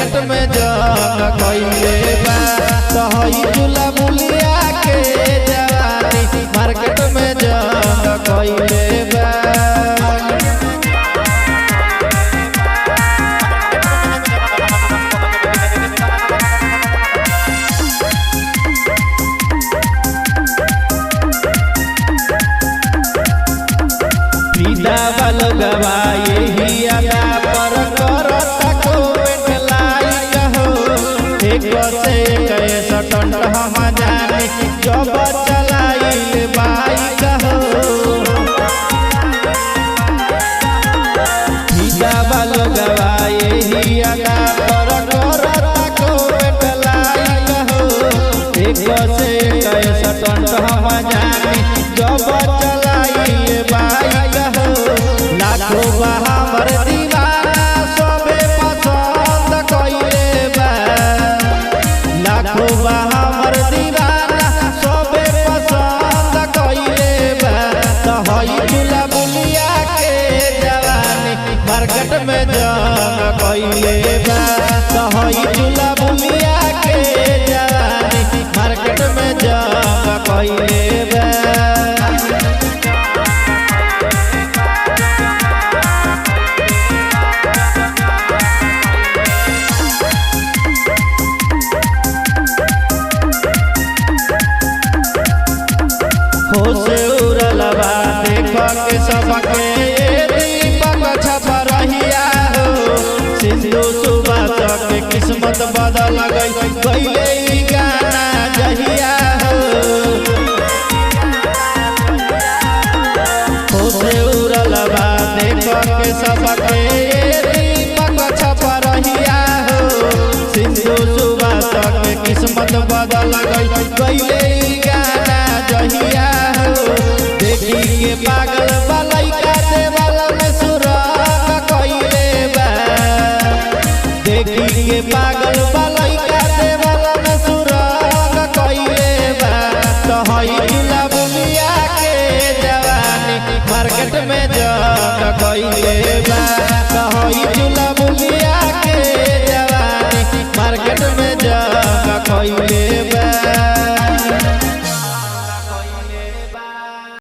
Market में जंग कइले बा तो हई चूल्हा बुलिया के जवानी मार्केट में जंग कइले बा। गवा यही अदा पर करता कमेंट लाइक हो एक से एक टंट हम जाने जब चलाइल बाइक हो गवा यही अदा पर करता कमेंट लाइक हो एक से एक टंट हम जाने जब चलाइल बाइक हो। लाखों हमर दीवाना सबे पसंद कइले बा लाखों हमर दीवाना सबे पसंद कइले बा तो हई चूल्हा बुलिया के जवानी मार्केट में जंग कइले बा तो हई चूल्हा बुलिया के जवानी मार्केट में जंग कइले बा। होश उड़लबा देख के सबके दीपक छपा रहिया हो सिंधु सुबह के किस्मत बदल गई गईले गाना जहिया हो। होश उड़लबा देख के सबके दीपक छपा रहिया हो सिंधु सुबह के किस्मत बदल गई गईले